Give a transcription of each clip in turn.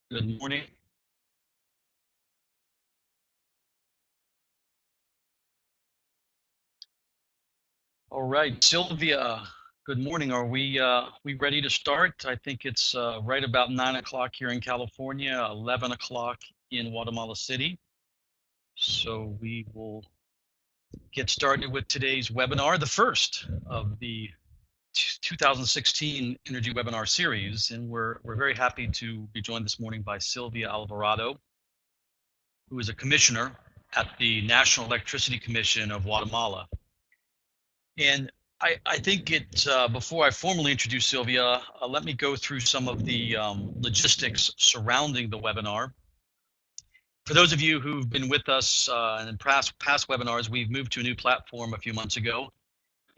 Good morning. All right, Sylvia, good morning. Are we ready to start? I think it's right about 9 o'clock here in California, 11 o'clock in Guatemala City. So we will get started with today's webinar, the first of the 2016 Energy Webinar Series. And we're very happy to be joined this morning by Sylvia Alvarado, who is a commissioner at the National Electricity Commission of Guatemala. And I think before I formally introduce Sylvia, let me go through some of the logistics surrounding the webinar. For those of you who've been with us in past webinars, we've moved to a new platform a few months ago.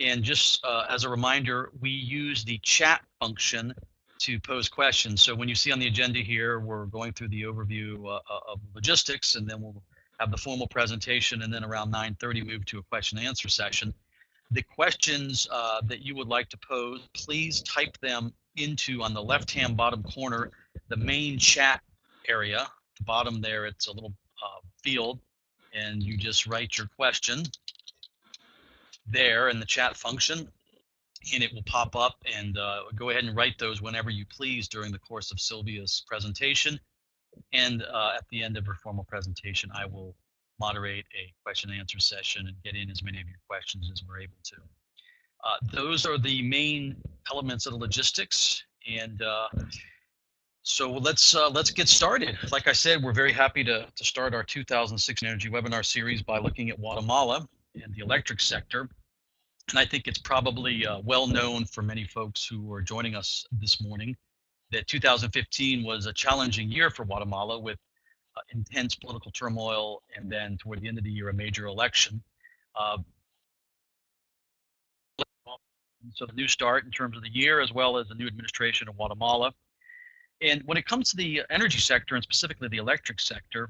And just as a reminder, we use the chat function to pose questions. So when you see on the agenda here, we're going through the overview of logistics, and then we'll have the formal presentation, and then around 9:30 move to a question and answer session. The questions that you would like to pose, please type them into, on the left-hand bottom corner, the main chat area. At the bottom there, it's a little field, and you just write your question there in the chat function, and it will pop up, and go ahead and write those whenever you please during the course of Sylvia's presentation. And at the end of her formal presentation, I will moderate a question and answer session and get in as many of your questions as we're able to. Those are the main elements of the logistics, and so let's get started. Like I said, we're very happy to start our 2016 Energy Webinar Series by looking at Guatemala and the electric sector. And I think it's probably well known for many folks who are joining us this morning that 2015 was a challenging year for Guatemala, with intense political turmoil, and then toward the end of the year, a major election. So the new start in terms of the year, as well as the new administration of Guatemala. And when it comes to the energy sector, and specifically the electric sector,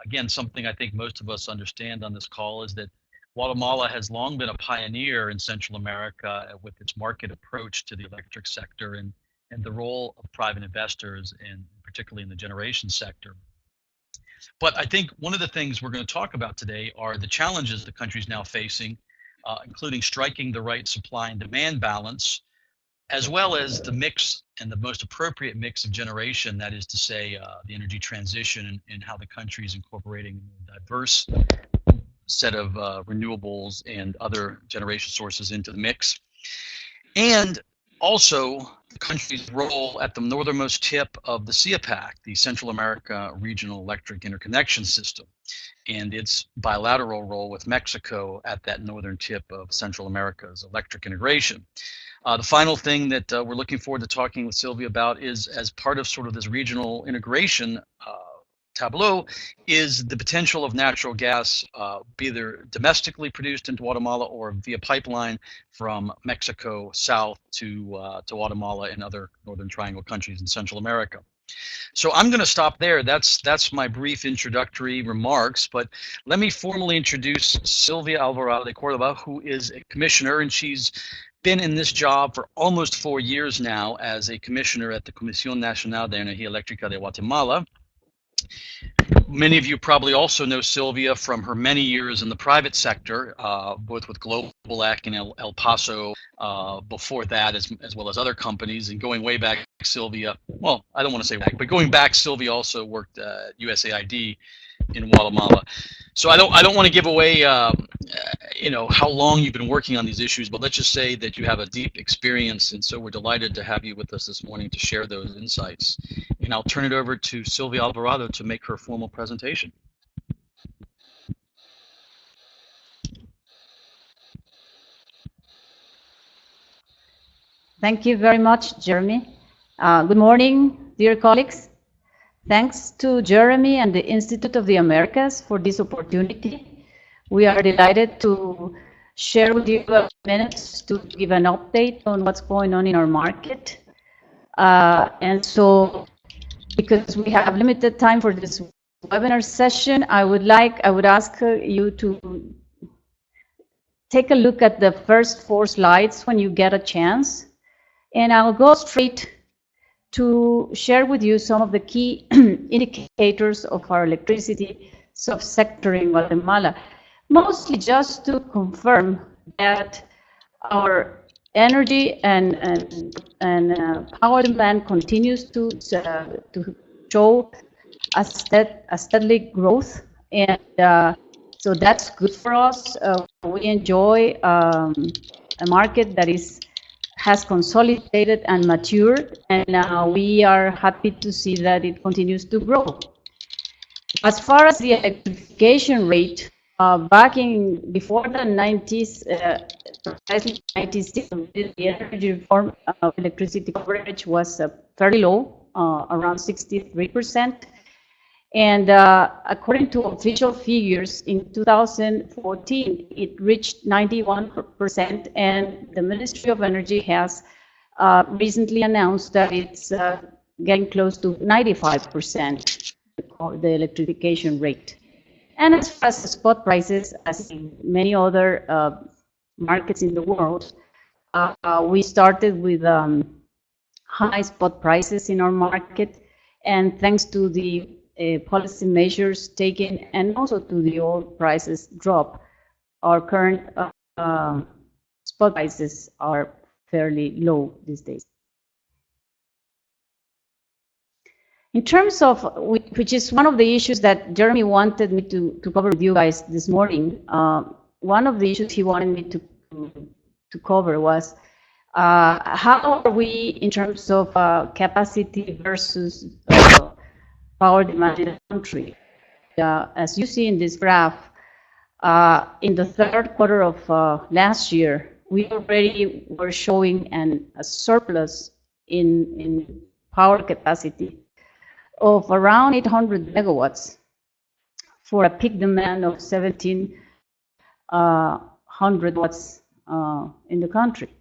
again, something I think most of us understand on this call is that Guatemala has long been a pioneer in Central America with its market approach to the electric sector, and the role of private investors, and particularly in the generation sector. But I think one of the things we're going to talk about today are the challenges the country is now facing, including striking the right supply and demand balance, as well as the mix and the most appropriate mix of generation, that is to say, the energy transition, and how the country is incorporating a diverse set of renewables and other generation sources into the mix. And also the country's role at the northernmost tip of the CIAPAC, the Central America Regional Electric Interconnection System, and its bilateral role with Mexico at that northern tip of Central America's electric integration. The final thing that we're looking forward to talking with Sylvia about is, as part of sort of this regional integration tableau, is the potential of natural gas, be either domestically produced into Guatemala or via pipeline from Mexico south to Guatemala and other Northern Triangle countries in Central America. So I'm going to stop there. That's my brief introductory remarks, but let me formally introduce Sylvia Alvarado de Cordova, who is a commissioner, and she's been in this job for almost 4 years now as a commissioner at the Comisión Nacional de Energía Eléctrica de Guatemala. Many of you probably also know Sylvia from her many years in the private sector, both with Globalac and El Paso, before that, as well as other companies. And going way back, Sylvia, well, I don't want to say back, but going back, Sylvia also worked at USAID in Guatemala. So I don't want to give away how long you've been working on these issues, but let's just say that you have a deep experience, and so we're delighted to have you with us this morning to share those insights. And I'll turn it over to Sylvia Alvarado to make her formal presentation. Thank you very much, Jeremy. Good morning, dear colleagues. Thanks to Jeremy and the Institute of the Americas for this opportunity. We are delighted to share with you a minutes to give an update on what's going on in our market. And so, because we have limited time for this webinar session, I would ask you to take a look at the first 4 slides when you get a chance. And I'll go straight to share with you some of the key indicators of our electricity subsector in Guatemala, mostly just to confirm that our energy and power demand continues to show a steady growth, and so that's good for us. We enjoy a market that has consolidated and matured, and we are happy to see that it continues to grow. As far as the electrification rate, back before the 90s, precisely 96, the energy reform electricity coverage was very low, around 63%. And according to official figures, in 2014, it reached 91%, and the Ministry of Energy has recently announced that it's getting close to 95%, the electrification rate. And as far as spot prices, as in many other markets in the world, we started with high spot prices in our market, and thanks to the policy measures taken and also to the oil prices drop, our current spot prices are fairly low these days. In terms of, which is one of the issues that Jeremy wanted me to cover with you guys this morning, one of the issues he wanted me to cover was how are we in terms of capacity versus power demand in the country. As you see in this graph, in the third quarter of last year, we already were showing a surplus in power capacity of around 800 megawatts for a peak demand of 1,700 watts in the country.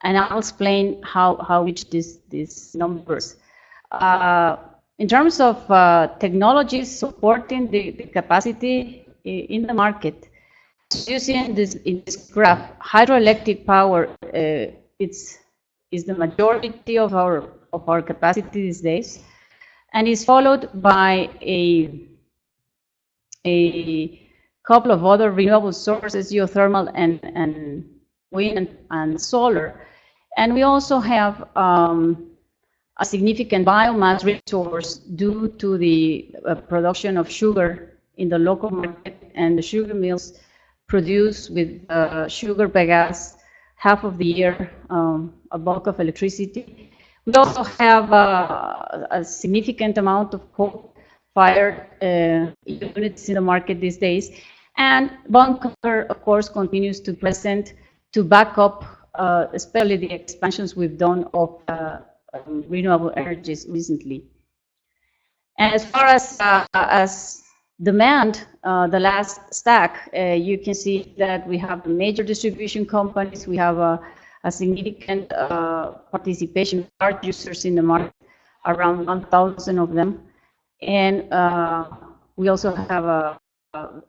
And I'll explain how we reach these numbers. In terms of technologies supporting the capacity in the market, as you see in this graph, hydroelectric power is the majority of our capacity these days, and is followed by a couple of other renewable sources, geothermal and wind and solar, and we also have a significant biomass resource due to the production of sugar in the local market, and the sugar mills produce with sugar bagasse half of the year a bulk of electricity. We also have a significant amount of coal-fired units in the market these days, and bunker, of course, continues to present to back up especially the expansions we've done of renewable energies recently. And as far as demand, the last stack, you can see that we have the major distribution companies. We have a significant participation of large users in the market, around 1,000 of them, and we also have a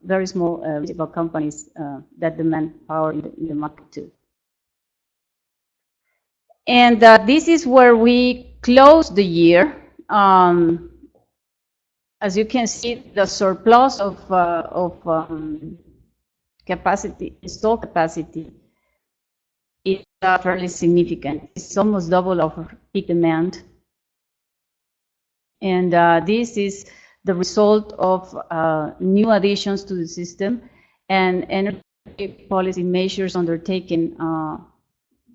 very small retail companies that demand power in the market too. And this is where we close the year. As you can see, the surplus of capacity, installed capacity, is fairly significant. It's almost double of peak demand. And this is the result of new additions to the system and energy policy measures undertaken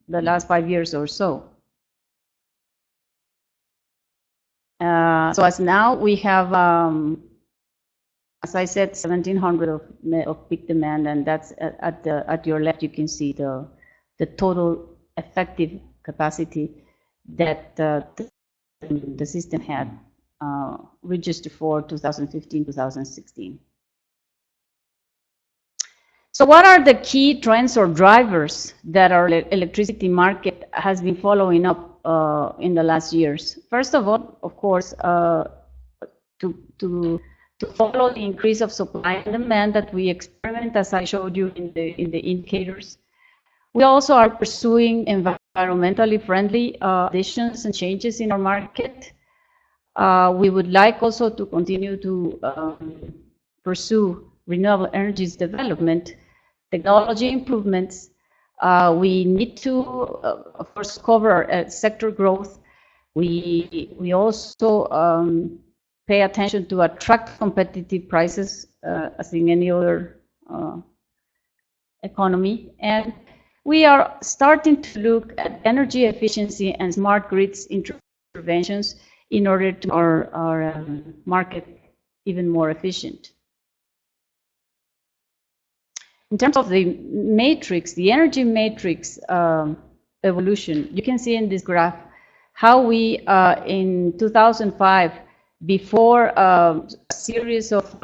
the last 5 years or so. So as now we have, as I said, 1,700 of peak demand, and that's at your left. You can see the total effective capacity that the system had registered for 2015-2016. So what are the key trends or drivers that our electricity market has been following up in the last years? First of all, of course, to follow the increase of supply and demand that we experiment, as I showed you in the indicators, we also are pursuing environmental environmentally friendly additions and changes in our market. We would like also to continue to pursue renewable energies development, technology improvements. We need to, of course, cover sector growth. We also pay attention to attract competitive prices as in any other economy. And we are starting to look at energy efficiency and smart grids interventions in order to make our market even more efficient. In terms of the matrix, the energy matrix evolution, you can see in this graph how we, in 2005, before a series of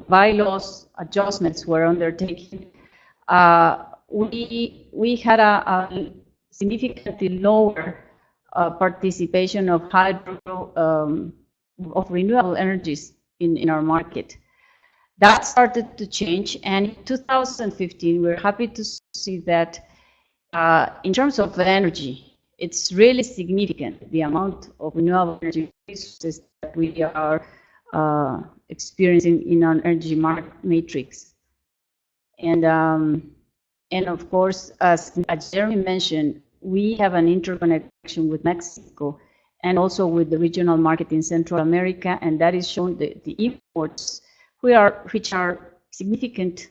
bylaws adjustments were undertaken, we had a significantly lower participation of hydro, of renewable energies in our market. That started to change, and in 2015, we're happy to see that in terms of energy, it's really significant, the amount of renewable energy resources that we are experiencing in our energy matrix. And of course, as Jeremy mentioned, we have an interconnection with Mexico and also with the regional market in Central America, and that is shown the imports, which are significantly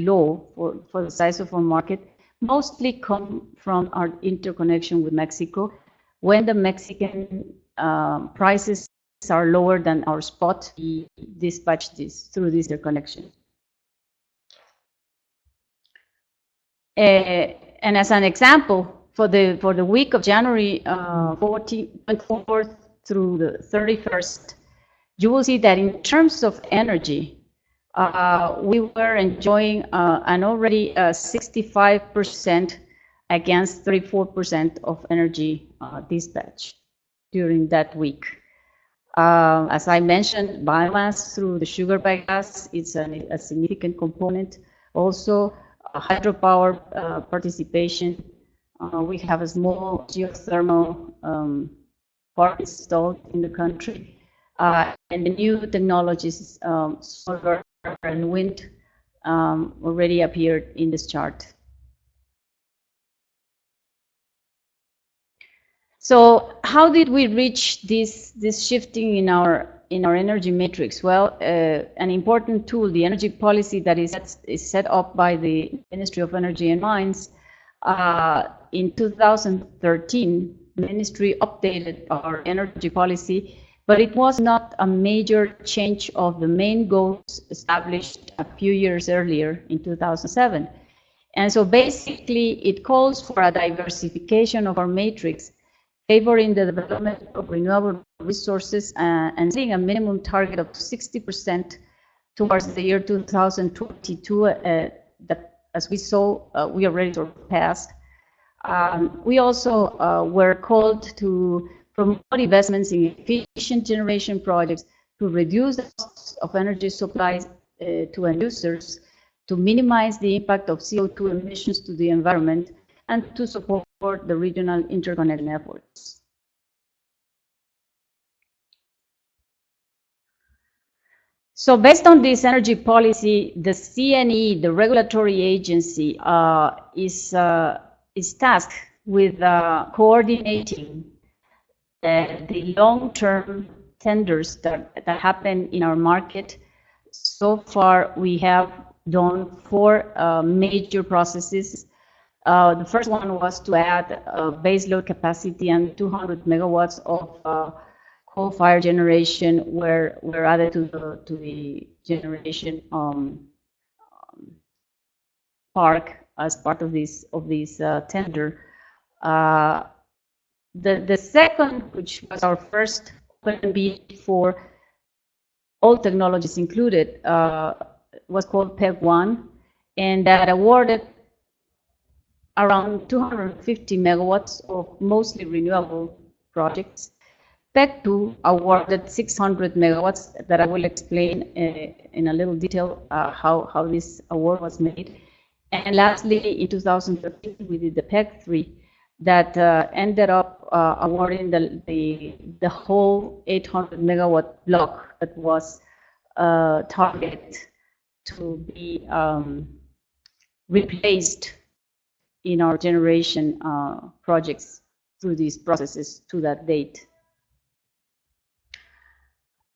low for the size of our market, mostly come from our interconnection with Mexico. When the Mexican prices are lower than our spot, we dispatch this through this interconnection. And as an example, for the week of January 24th through the 31st, you will see that in terms of energy, we were enjoying an already 65% against 34% of energy dispatch during that week. As I mentioned, biomass through the sugar biogas is a significant component. Also, hydropower participation. We have a small geothermal park installed in the country. And the new technologies, solar and wind, already appeared in this chart. So how did we reach this shifting in our energy matrix? Well, an important tool, the energy policy that is set up by the Ministry of Energy and Mines, in 2013, the ministry updated our energy policy, but it was not a major change of the main goals established a few years earlier in 2007. And so basically, it calls for a diversification of our matrix, favoring the development of renewable resources and setting a minimum target of 60% towards the year 2022, that, as we saw, we already surpassed. We also were called to promote investments in efficient generation projects to reduce the costs of energy supplies to end users, to minimize the impact of CO2 emissions to the environment, and to support the regional interconnection efforts. So based on this energy policy, the CNE, the regulatory agency, is tasked with coordinating the long-term tenders that happen in our market. So far, we have done 4 major processes. The first one was to add baseload capacity, and 200 megawatts of coal-fired generation were added to the generation park as part of this tender. The second, which was our first open bid for all technologies included, was called PEG-1, and that awarded around 250 megawatts of mostly renewable projects. PEG-2 awarded 600 megawatts that I will explain in a little detail how this award was made. And lastly, in 2013, we did the PEG-3, that ended up awarding the whole 800 megawatt block that was targeted to be replaced in our generation projects through these processes to that date.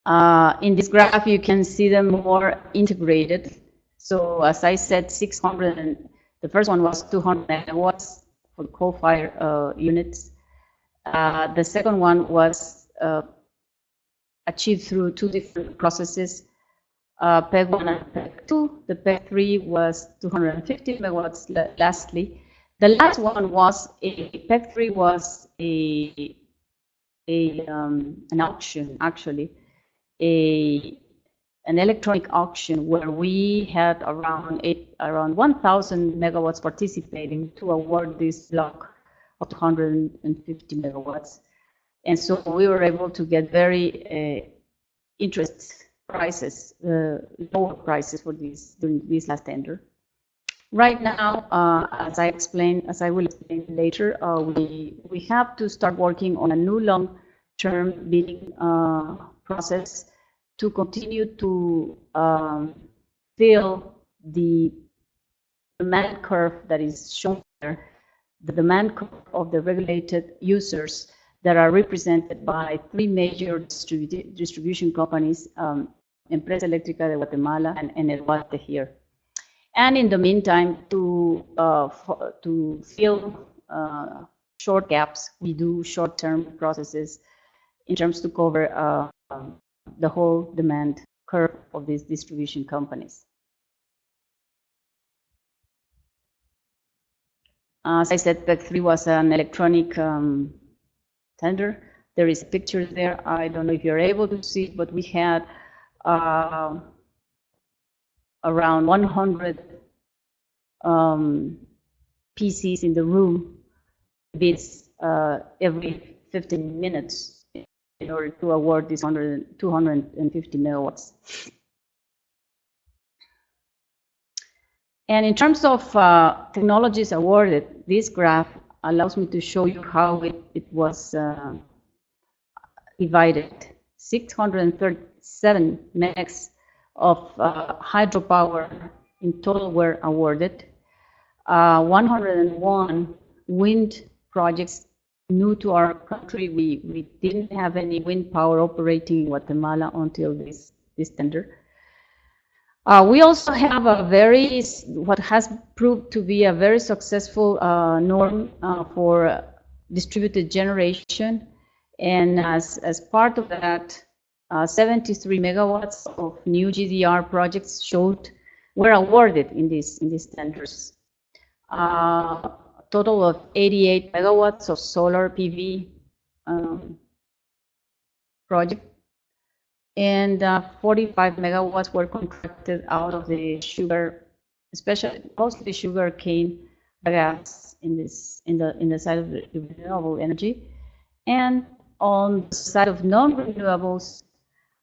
In this graph, you can see them more integrated. So as I said, 600, and the first one was 200 megawatts for coal-fired units. The second one was achieved through two different processes, PEG 1 and PEG 2. The PEG 3 was 250 megawatts lastly. The last one was PEG 3 was an auction, actually, an electronic auction where we had around 1,000 megawatts participating to award this block of 250 megawatts. And so we were able to get very interest prices, lower prices for these during this last tender. Right now, as I will explain later, we have to start working on a new long-term bidding process to continue to fill the demand curve that is shown there, the demand curve of the regulated users that are represented by three major distribution companies, Empresa Eléctrica de Guatemala and Energuate here. And in the meantime, to fill short gaps, we do short-term processes in terms to cover the whole demand curve of these distribution companies. As I said, PEG 3 was an electronic tender. There is a picture there. I don't know if you're able to see it, but we had around 100 PCs in the room, bids every 15 minutes in order to award these 250 megawatts. And in terms of technologies awarded, this graph allows me to show you how it was divided. 637 megs of hydropower in total were awarded. 101 wind projects new to our country. We didn't have any wind power operating in Guatemala until this tender. We also have what has proved to be a very successful norm for distributed generation. And as part of that, 73 megawatts of new GDR projects were awarded in these tenders. Total of 88 megawatts of solar PV project, and 45 megawatts were contracted out of the sugar, mostly sugar cane gas in the side of the renewable energy. And on the side of non-renewables,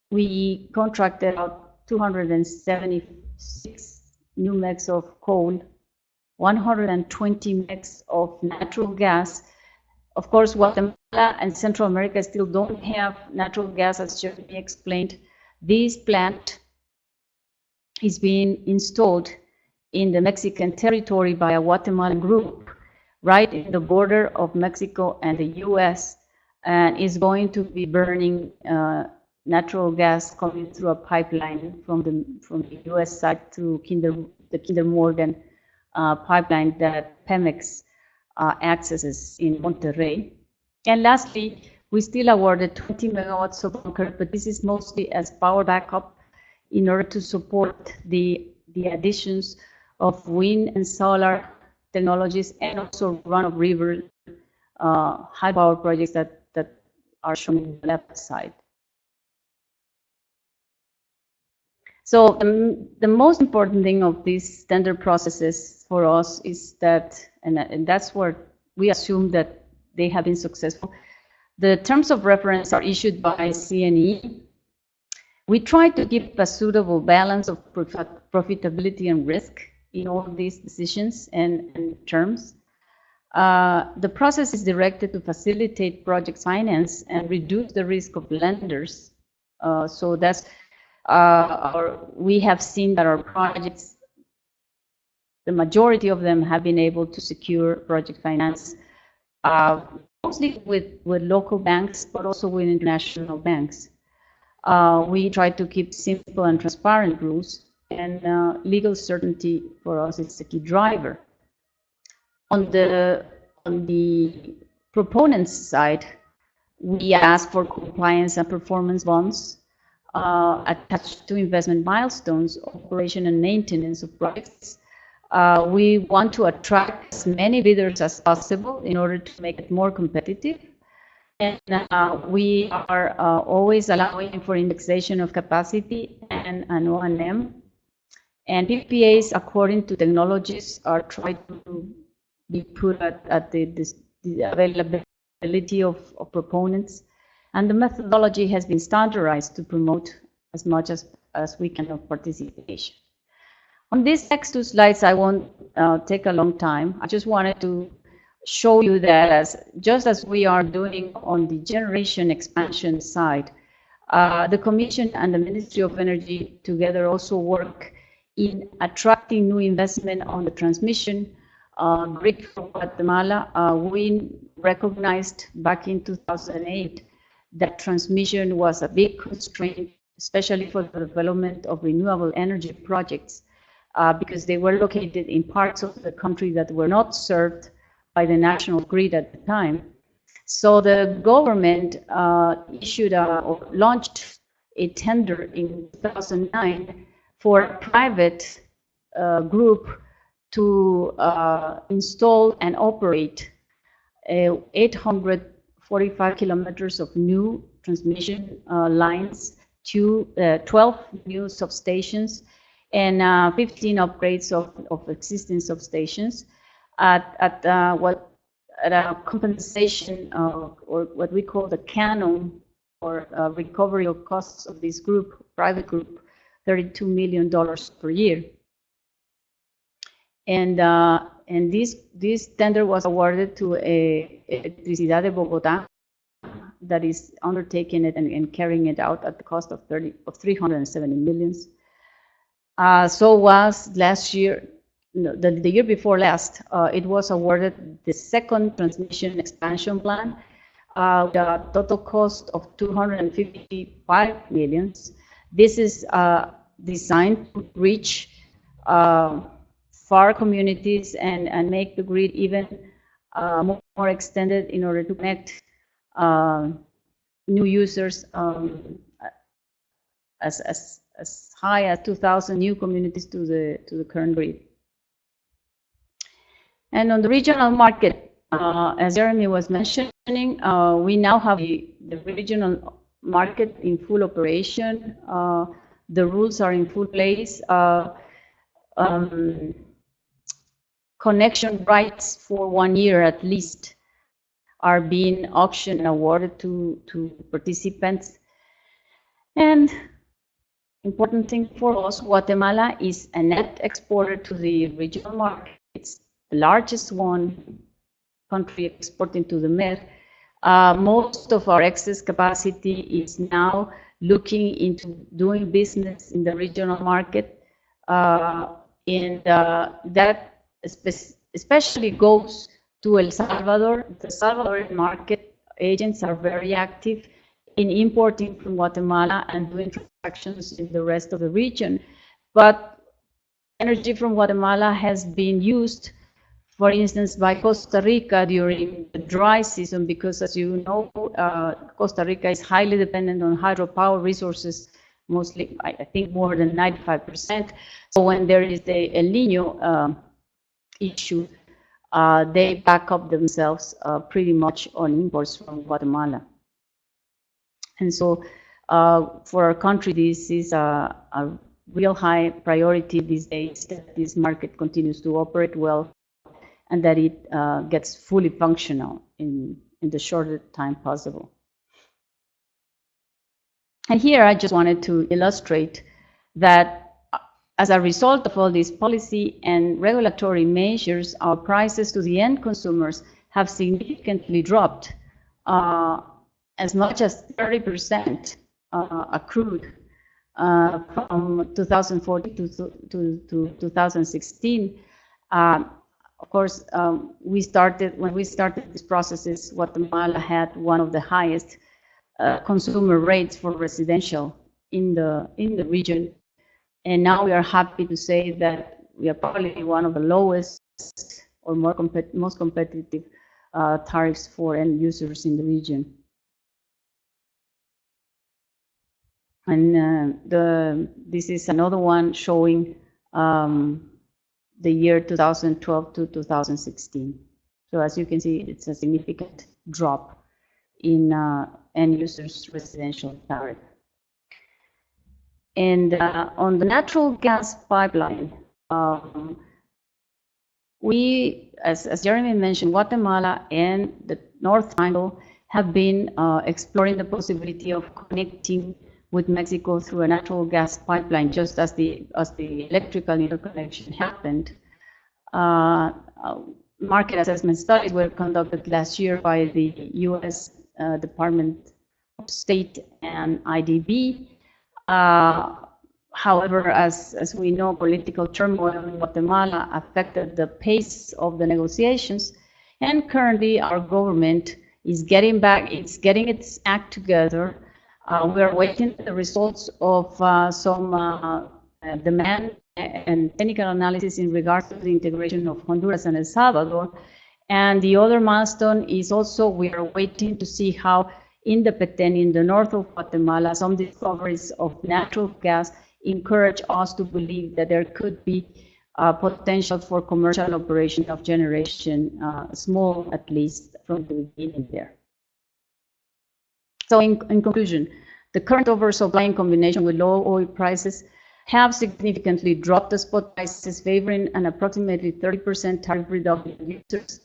we contracted out 276 new megs of coal, 120 megs of natural gas. Of course, Guatemala and Central America still don't have natural gas, as Jeremy explained. This plant is being installed in the Mexican territory by a Guatemalan group, right in the border of Mexico and the U.S., and is going to be burning natural gas coming through a pipeline from the U.S. side through the Kinder Morgan pipeline that Pemex accesses in Monterrey. And lastly, we still awarded 20 megawatts of bunker, but this is mostly as power backup in order to support the additions of wind and solar technologies, and also run-of-river high power projects that are shown on the left side. So the most important thing of these tender processes for us is that, and that's where we assume that they have been successful, the terms of reference are issued by CNE. We try to keep a suitable balance of profitability and risk in all these decisions and terms. The process is directed to facilitate project finance and reduce the risk of lenders. So that's we have seen that our projects, the majority of them have been able to secure project finance, mostly with local banks, but also with international banks. We try to keep simple and transparent rules, and legal certainty for us is a key driver. On the proponents' side, we ask for compliance and performance bonds attached to investment milestones, operation and maintenance of projects. We want to attract as many bidders as possible in order to make it more competitive. And we are always allowing for indexation of capacity and O&M. And PPAs, according to technologies, are tried to be put at the availability of proponents. And the methodology has been standardized to promote as much as we can of participation. On these next two slides, I won't take a long time. I just wanted to show you that just as we are doing on the generation expansion side, the Commission and the Ministry of Energy together also work in attracting new investment on the transmission grid for Guatemala. We recognized back in 2008 that transmission was a big constraint, especially for the development of renewable energy projects, because they were located in parts of the country that were not served by the national grid at the time. So the government issued or launched a tender in 2009 for a private group to install and operate 845 kilometers of new transmission lines, 12 new substations, and 15 upgrades of existing substations at a compensation or what we call the canon or recovery of costs of this group, private group, $32 million per year. And this tender was awarded to Electricidad de Bogotá, that is undertaking it and carrying it out at the cost of 370 millions. So was last year, no, the year before last, it was awarded the second transmission expansion plan with a total cost of 255 millions. This is designed to reach far communities and make the grid even more extended in order to connect new users as high as 2,000 new communities to the current grid. And on the regional market, as Jeremy was mentioning, we now have the regional market in full operation. The rules are in full place. Connection rights for 1 year at least are being auctioned and awarded to participants. And important thing for us, Guatemala is a net exporter to the regional market. It's the largest country exporting to the Med. Most of our excess capacity is now looking into doing business in the regional market, and that especially goes to El Salvador. The Salvadoran market agents are very active in importing from Guatemala and doing transactions in the rest of the region. But energy from Guatemala has been used, for instance, by Costa Rica during the dry season, because as you know, Costa Rica is highly dependent on hydropower resources, mostly, I think more than 95%. So when there is the El Nino issue, they back up themselves pretty much on imports from Guatemala. And so for our country, this is a real high priority these days, that this market continues to operate well and that it gets fully functional in the shortest time possible. And here I just wanted to illustrate that As a result of all this policy and regulatory measures, our prices to the end consumers have significantly dropped, as much as 30% accrued from 2014 to 2016. Of course, when we started these processes, Guatemala had one of the highest consumer rates for residential in the region, and now we are happy to say that we are probably one of the lowest or most competitive tariffs for end users in the region. And this is another one showing the year 2012 to 2016. So as you can see, it's a significant drop in end users' residential tariff. And on the natural gas pipeline, we, as Jeremy mentioned, Guatemala and the North Triangle have been exploring the possibility of connecting with Mexico through a natural gas pipeline, just as the electrical interconnection happened. Market assessment studies were conducted last year by the U.S. Department of State and IDB. However, as we know, political turmoil in Guatemala affected the pace of the negotiations, and currently our government is getting its act together. We are waiting for the results of some demand and technical analysis in regards to the integration of Honduras and El Salvador. And the other milestone is also we are waiting to see how in the Petén, in the north of Guatemala, some discoveries of natural gas encourage us to believe that there could be potential for commercial operation of generation, small at least from the beginning there. So in conclusion, the current oversupply in combination with low oil prices have significantly dropped the spot prices, favoring an approximately 30% tariff reduction to users.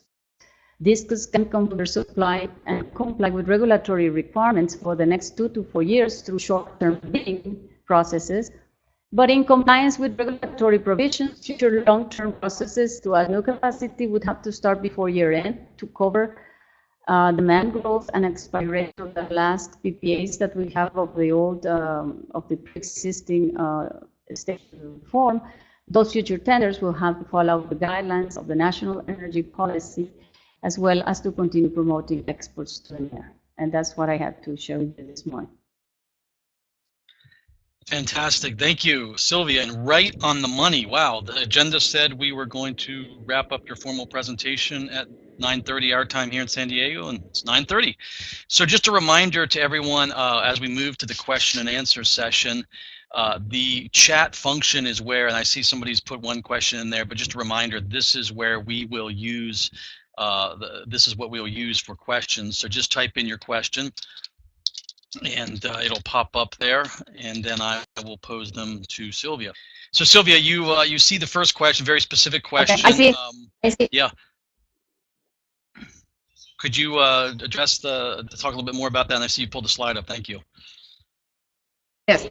This can come from supply and comply with regulatory requirements for the next 2 to 4 years through short-term bidding processes. But in compliance with regulatory provisions, future long-term processes to add new capacity would have to start before year-end to cover demand growth and expiration of the last PPAs that we have of the old, of the pre-existing station reform. Those future tenders will have to follow the guidelines of the national energy policy, as well as to continue promoting exports to the air. And that's what I had to share with you this morning. Fantastic. Thank you, Sylvia. And right on the money. Wow. The agenda said we were going to wrap up your formal presentation at 9:30 our time here in San Diego, and it's 9:30. So just a reminder to everyone as we move to the question and answer session, the chat function is where, and I see somebody's put one question in there, but just a reminder, this is where we will use, this is what we'll use for questions. So just type in your question, and it'll pop up there, and then I will pose them to Sylvia. So Sylvia, you see the first question, very specific question. Okay, I see. Yeah. Could you address talk a little bit more about that? And I see you pulled the slide up. Thank you. Yes.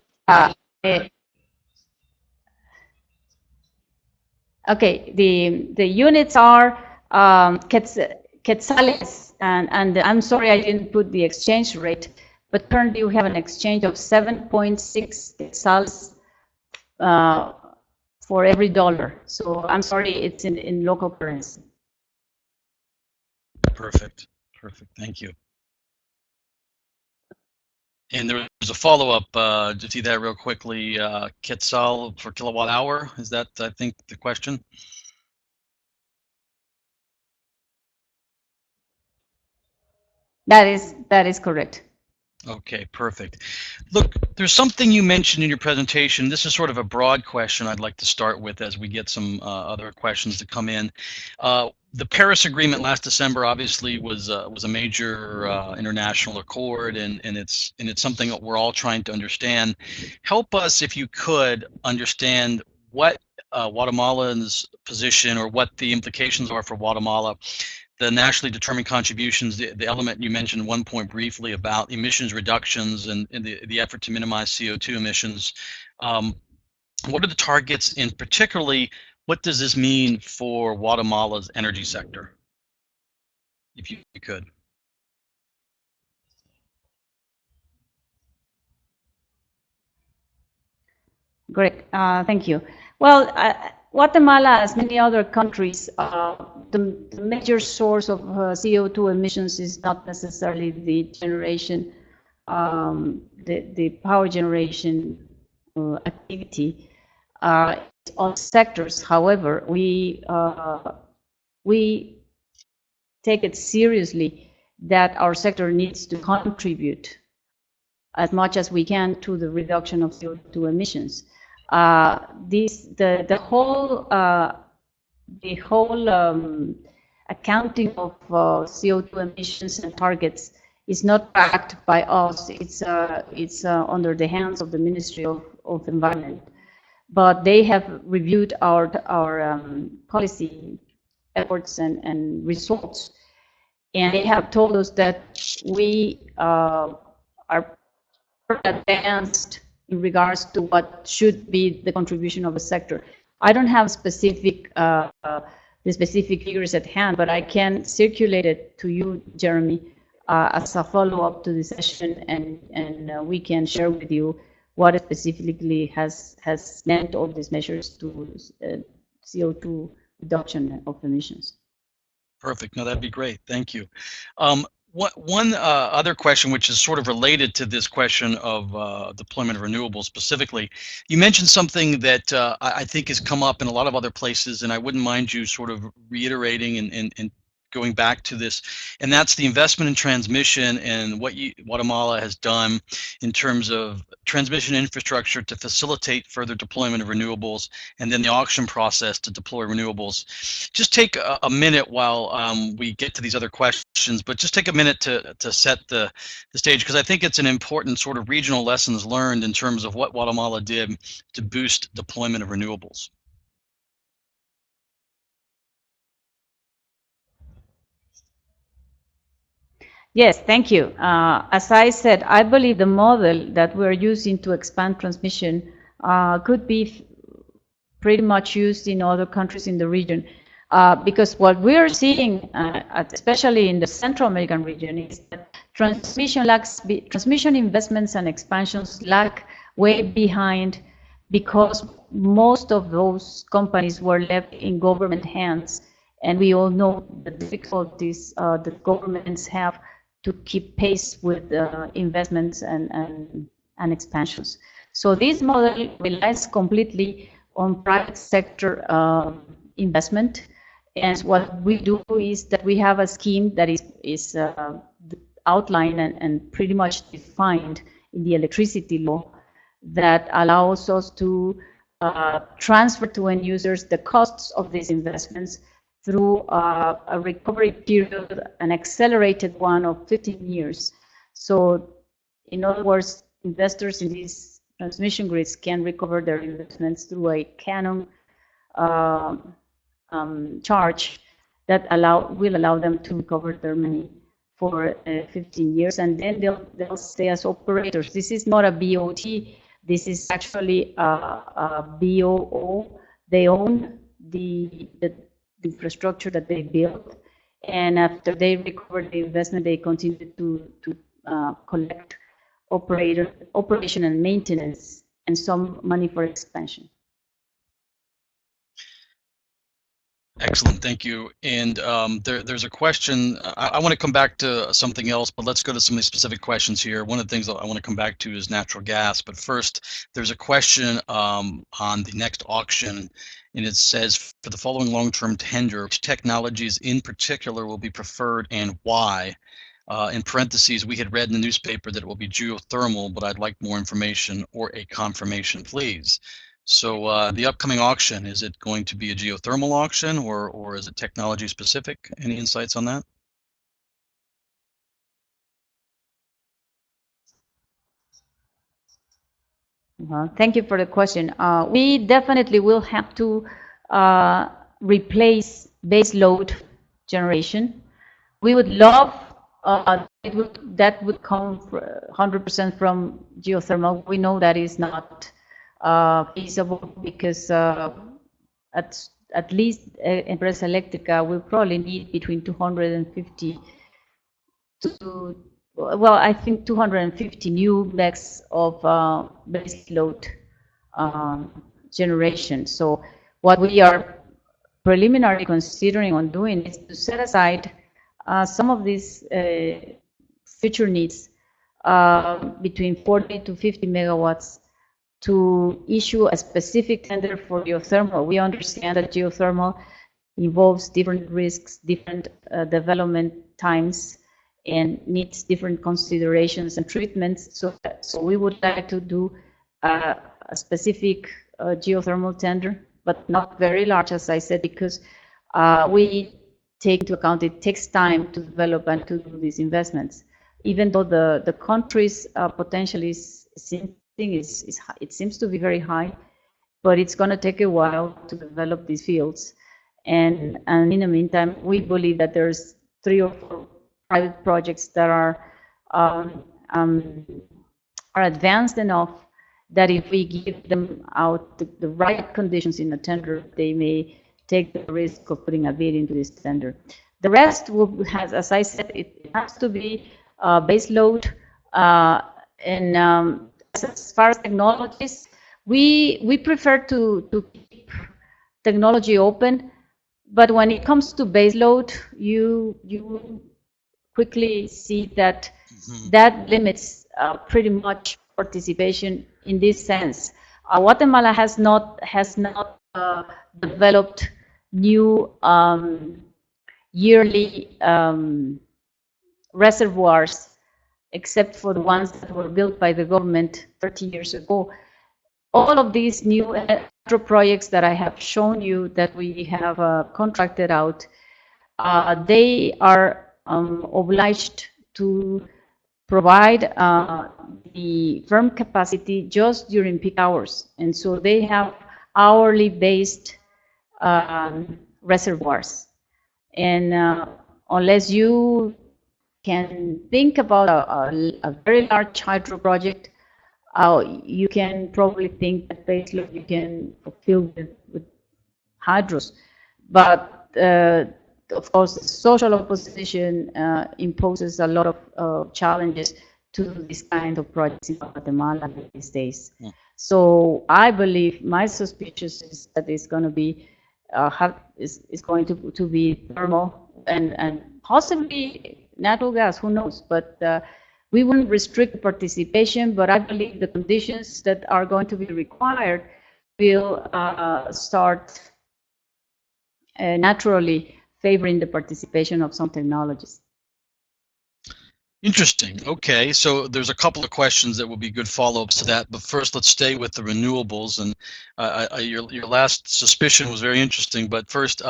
Okay. The units are quetzales, and I'm sorry I didn't put the exchange rate. But currently we have an exchange of 7.6 quetzals for every dollar. So I'm sorry, it's in local currency. Perfect. Perfect. Thank you. And there was a follow-up to see that real quickly. Quetzal for kilowatt hour. Is that, I think, the question? That is correct. Okay, perfect. Look, there's something you mentioned in your presentation. This is sort of a broad question I'd like to start with as we get some other questions to come in. The Paris Agreement last December obviously was a major international accord, and it's something that we're all trying to understand. Help us, if you could, understand what Guatemala's position or what the implications are for Guatemala. The nationally determined contributions, the element you mentioned at one point briefly about emissions reductions and the effort to minimize CO2 emissions. What are the targets, and particularly, what does this mean for Guatemala's energy sector, if you could? Great, thank you. Well, Guatemala, as many other countries, the major source of CO2 emissions is not necessarily the generation, the power generation activity. It's all sectors. However, we take it seriously that our sector needs to contribute as much as we can to the reduction of CO2 emissions. The whole accounting of CO2 emissions and targets is not backed by us. It's under the hands of the Ministry of Environment. But they have reviewed our policy efforts and results, and they have told us that we are advanced in regards to what should be the contribution of the sector. I don't have the specific figures at hand, but I can circulate it to you, Jeremy, as a follow-up to the session, and we can share with you what specifically has meant all these measures to CO2 reduction of emissions. Perfect. No, that'd be great. Thank you. One other question, which is sort of related to this question of deployment of renewables specifically, you mentioned something that I think has come up in a lot of other places, and I wouldn't mind you sort of reiterating and going back to this, and that's the investment in transmission and what Guatemala has done in terms of transmission infrastructure to facilitate further deployment of renewables, and then the auction process to deploy renewables. Just take a minute while we get to these other questions, but just take a minute to set the stage, because I think it's an important sort of regional lessons learned in terms of what Guatemala did to boost deployment of renewables. Yes, thank you. As I said, I believe the model that we're using to expand transmission could be pretty much used in other countries in the region. Because what we're seeing, especially in the Central American region, is that transmission investments and expansions lag way behind, because most of those companies were left in government hands, and we all know the difficulties that governments have to keep pace with investments and expansions. So this model relies completely on private sector investment, and what we do is that we have a scheme that is outlined and pretty much defined in the electricity law that allows us to transfer to end users the costs of these investments through a recovery period, an accelerated one of 15 years. So in other words, investors in these transmission grids can recover their investments through a canon charge that will allow them to recover their money for 15 years, and then they'll stay as operators. This is not a BOT. This is actually a BOO. They own the infrastructure that they built, and after they recover the investment, they continue to collect operation and maintenance, and some money for expansion. Excellent, thank you. And there's a question. I want to come back to something else, but let's go to some of the specific questions here. One of the things that I want to come back to is natural gas. But first, there's a question on the next auction, and it says, for the following long-term tender, which technologies in particular will be preferred and why? In parentheses, we had read in the newspaper that it will be geothermal, but I'd like more information or a confirmation, please. So the upcoming auction, is it going to be a geothermal auction, or is it technology specific? Any insights on that? Thank you for the question. We definitely will have to replace base load generation. We would love that would come 100% from geothermal. We know that is not feasible because at least Empresa Electrica will probably need between 250 to, well, I think 250 new megs of base load generation. So what we are preliminarily considering on doing is to set aside some of these future needs between 40 to 50 megawatts to issue a specific tender for geothermal. We understand that geothermal involves different risks, different development times, and needs different considerations and treatments. So we would like to do a specific geothermal tender, but not very large, as I said, because we take into account it takes time to develop and to do these investments. Even though the country's potential it seems to be very high, but it's going to take a while to develop these fields. And in the meantime, we believe that there's 3 or 4 private projects that are advanced enough that if we give them out the right conditions in a tender, they may take the risk of putting a bid into this tender. The rest has, as I said, it has to be base load. And as far as technologies, we prefer to keep technology open, but when it comes to base load, you quickly see that that limits pretty much participation in this sense. Guatemala has not developed new yearly reservoirs, except for the ones that were built by the government 30 years ago. All of these new hydro projects that I have shown you that we have contracted out, they are obliged to provide the firm capacity just during peak hours. And so they have hourly based reservoirs. And unless you can think about a very large hydro project, you can probably think that baseload you can fulfill with hydros. But of course, the social opposition imposes a lot of challenges to this kind of projects in Guatemala these days. Yeah. So I believe, my suspicion is that it's going to be is going to be thermal and possibly natural gas. Who knows? But we wouldn't restrict participation. But I believe the conditions that are going to be required will start naturally favoring the participation of some technologies. Interesting. Okay, so there's a couple of questions that will be good follow-ups to that, but first let's stay with the renewables. And your last suspicion was very interesting, but first,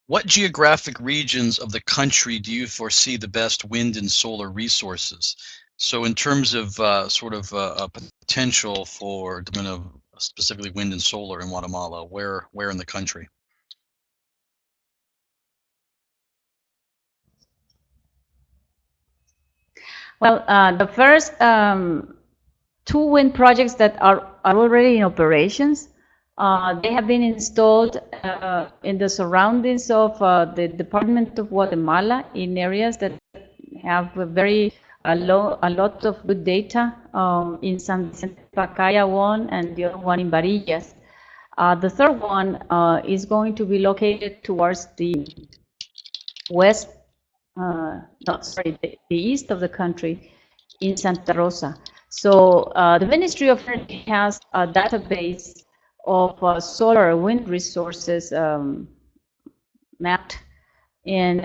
what geographic regions of the country do you foresee the best wind and solar resources? So in terms of sort of a potential for development of specifically wind and solar in Guatemala, where in the country? Well, the first 2 wind projects that are already in operations, they have been installed in the surroundings of the Department of Guatemala in areas that have a lot of good data in San Vicente Pacaya one and the other one in Varillas. The third one is going to be located towards the west, the east of the country in Santa Rosa. So the Ministry of Energy has a database of solar and wind resources mapped, and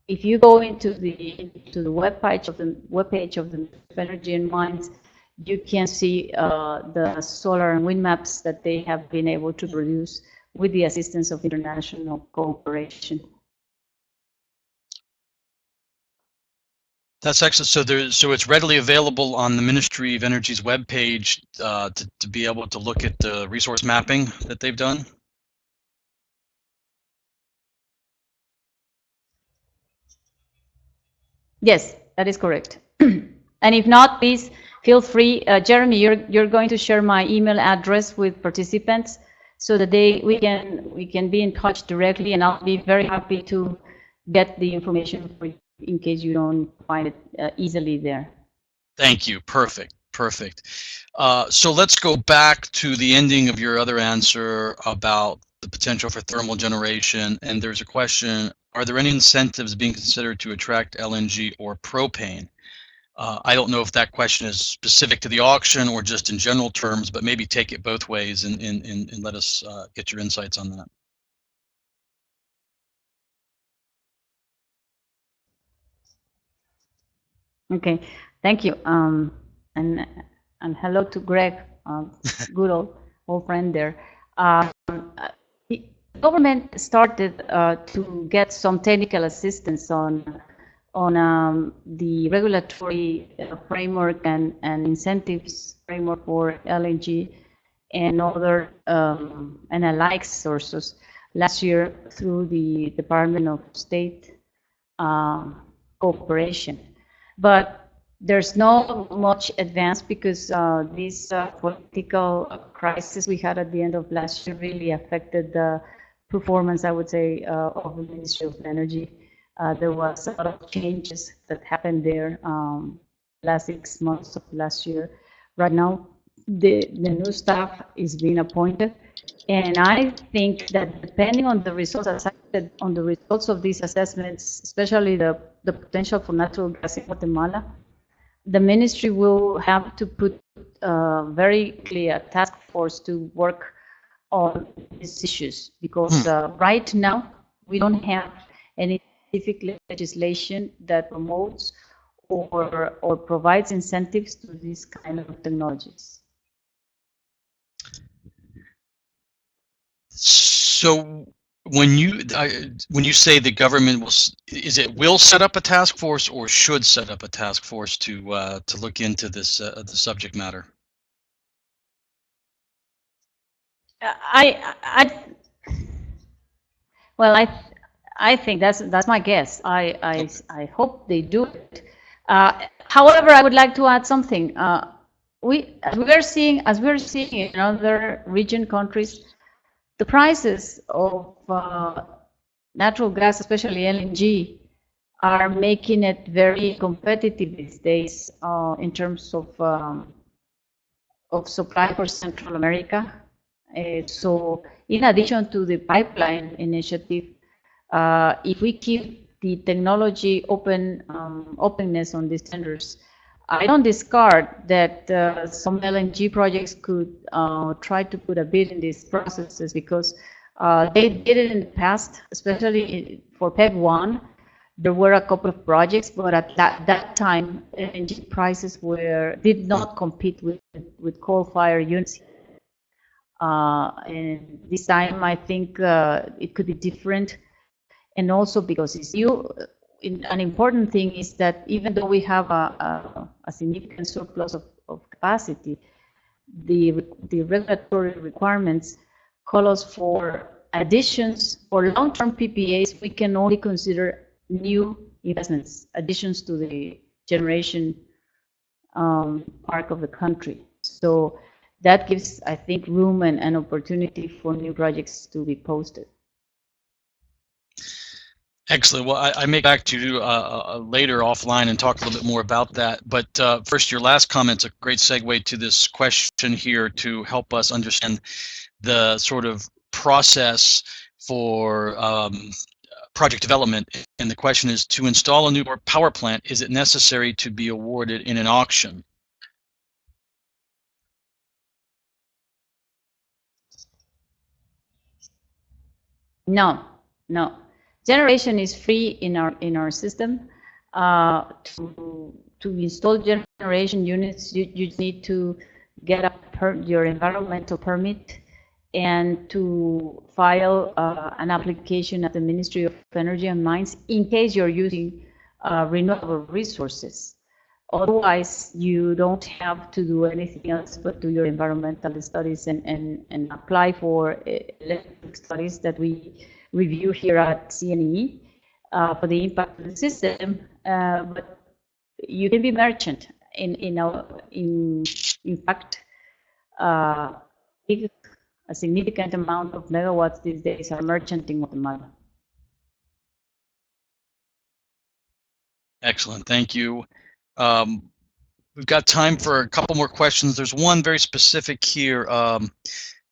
if you go into the webpage of the Energy and Mines, you can see the solar and wind maps that they have been able to produce with the assistance of international cooperation. That's excellent. So it's readily available on the Ministry of Energy's webpage to be able to look at the resource mapping that they've done? Yes, that is correct. And if not, please feel free. Jeremy, you're going to share my email address with participants so that we can be in touch directly, and I'll be very happy to get the information for you in case you don't find it easily there. Thank you. Perfect. Perfect. So let's go back to the ending of your other answer about the potential for thermal generation. And there's a question, are there any incentives being considered to attract LNG or propane? I don't know if that question is specific to the auction or just in general terms, but maybe take it both ways and let us get your insights on that. Okay, thank you. And hello to Greg, good old friend there. The government started to get some technical assistance on the regulatory framework and incentives framework for LNG and other and alike sources last year through the Department of State cooperation. But there's not much advance because this political crisis we had at the end of last year really affected the performance, I would say, of the Ministry of Energy. There was a lot of changes that happened there last 6 months of last year. Right now, the new staff is being appointed, and I think that depending on the results, as I said, on the results of these assessments, especially the potential for natural gas in Guatemala, the ministry will have to put very clear task force to work on these issues, because right now we don't have any specific legislation that promotes or provides incentives to these kind of technologies. So when you say the government will set up a task force or should set up a task force to look into this the subject matter? I think that's my guess. I hope they do it. However, I would like to add something. As we're seeing in other region countries, the prices of natural gas, especially LNG, are making it very competitive these days in terms of supply for Central America. So in addition to the pipeline initiative, if we keep the technology openness on these tenders, I don't discard that some LNG projects could try to put a bid in these processes, because they did it in the past, especially for PEG 1. There were a couple of projects, but at that time, LNG prices did not compete with coal-fired units. And this time, I think it could be different. And also because an important thing is that even though we have a significant surplus of capacity, the regulatory requirements call us for additions. For long-term PPAs, we can only consider new investments, additions to the generation part of the country. So that gives, I think, room and opportunity for new projects to be posted. Excellent. Well, I may get back to you later offline and talk a little bit more about that. But first, your last comment's a great segue to this question here to help us understand the sort of process for project development. And the question is, to install a new power plant, is it necessary to be awarded in an auction? No. Generation is free in our system. To install generation units, you need to get your environmental permit and to file an application at the Ministry of Energy and Mines in case you're using renewable resources. Otherwise, you don't have to do anything else but do your environmental studies and apply for electric studies that we review here at CNE for the impact of the system. But you can be merchant. in fact, a significant amount of megawatts these days are merchant in Guatemala. Excellent, thank you. We've got time for a couple more questions. There's one very specific here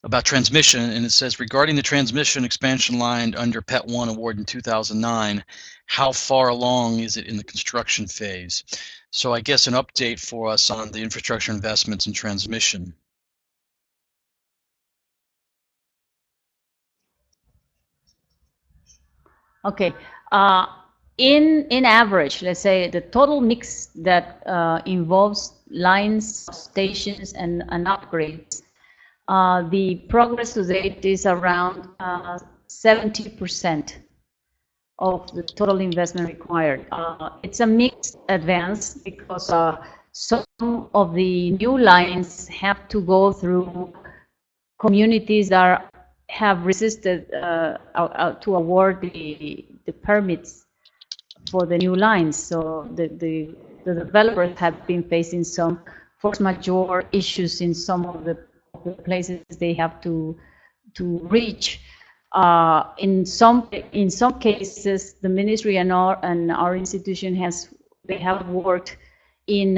about transmission, and it says, regarding the transmission expansion line under PET 1 award in 2009, how far along is it in the construction phase? So I guess an update for us on the infrastructure investments in transmission. Okay. In average, let's say the total mix that involves lines, stations, and upgrades, the progress to date is around 70% of the total investment required. It's a mixed advance because some of the new lines have to go through communities that have resisted to award the permits for the new lines. So the developers have been facing some force majeure issues in some of the places they have to reach. In some cases, the ministry and our institution have worked in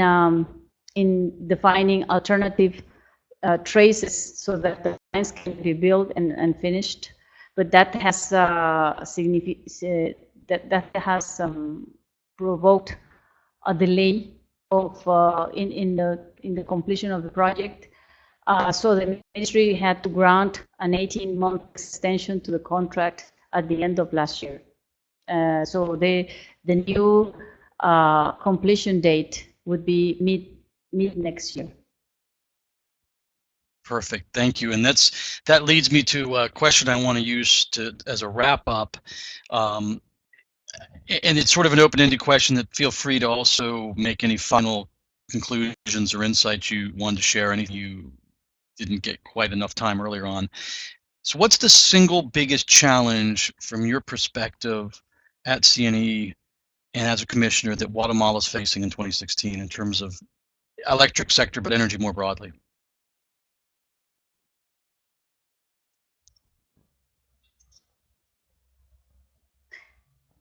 defining alternative traces so that the lines can be built and finished, but that has provoked a delay of in the completion of the project. So the ministry had to grant an 18-month extension to the contract at the end of last year. So the new completion date would be mid next year. Perfect, thank you. And that leads me to a question I want to use as a wrap up. And it's sort of an open-ended question that feel free to also make any final conclusions or insights you wanted to share, anything you didn't get quite enough time earlier on. So what's the single biggest challenge from your perspective at CNE and as a commissioner that Guatemala is facing in 2016 in terms of electric sector, but energy more broadly?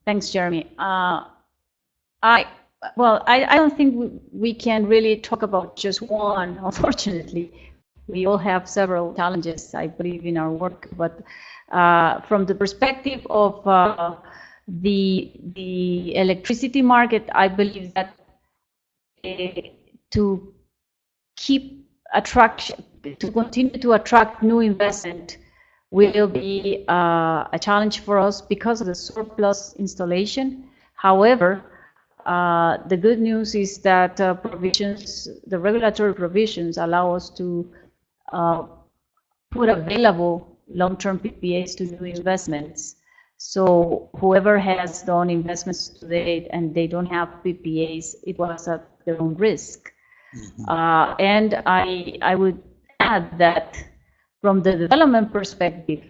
Thanks, Jeremy. I don't think we can really talk about just one, unfortunately. We all have several challenges, I believe, in our work, but from the perspective of the electricity market, I believe that to continue to attract new investment will be a challenge for us because of the surplus installation. However, the good news is that the regulatory provisions allow us to put available long-term PPAs to new investments. So whoever has done investments to date and they don't have PPAs, it was at their own risk. Mm-hmm. And I would add that from the development perspective,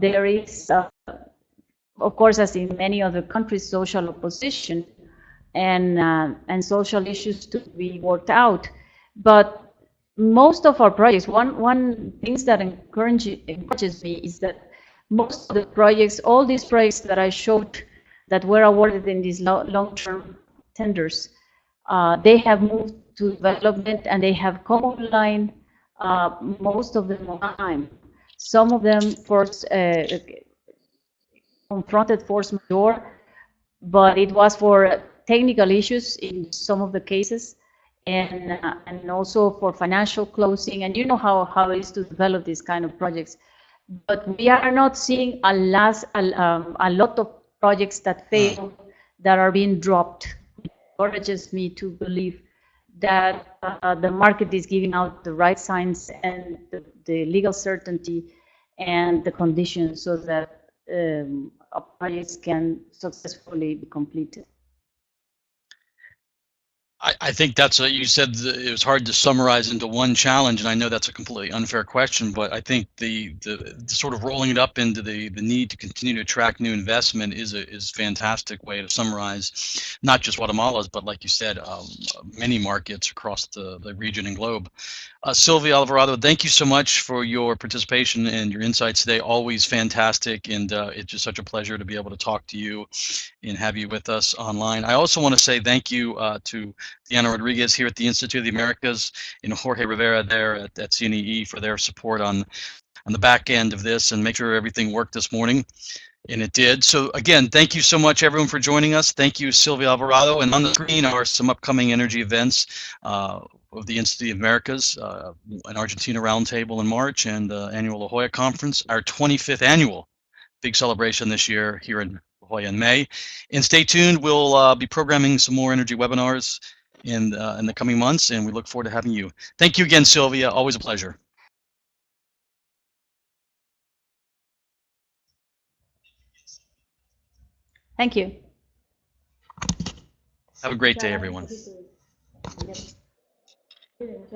there is, of course, as in many other countries, social opposition and social issues to be worked out. But most of our projects, one thing that encourages me is that most of the projects, all these projects that I showed that were awarded in these long-term tenders, they have moved to development and they have come online, most of them on time. Some of them confronted force majeure, but it was for technical issues in some of the cases, and also for financial closing. And you know how it is to develop these kind of projects. But we are not seeing a lot of projects that fail that are being dropped. It encourages me to believe that the market is giving out the right signs and the legal certainty and the conditions so that projects can successfully be completed. I think that's you said it was hard to summarize into one challenge, and I know that's a completely unfair question, but I think the sort of rolling it up into the need to continue to attract new investment is a fantastic way to summarize not just Guatemala's, but like you said, many markets across the region and globe. Sylvia Alvarado, thank you so much for your participation and your insights today. Always fantastic, and it's just such a pleasure to be able to talk to you and have you with us online. I also want to say thank you to Diana Rodriguez here at the Institute of the Americas and Jorge Rivera there at CNEE for their support on the back end of this and make sure everything worked this morning. And it did. So again, thank you so much, everyone, for joining us. Thank you, Sylvia Alvarado. And on the screen are some upcoming energy events of the Institute of the Americas, an Argentina Roundtable in March, and the annual La Jolla Conference, our 25th annual big celebration this year here in La Jolla in May. And stay tuned. We'll be programming some more energy webinars in the coming months, and we look forward to having you. Thank you again, Sylvia. Always a pleasure. Thank you. Have a great day, everyone.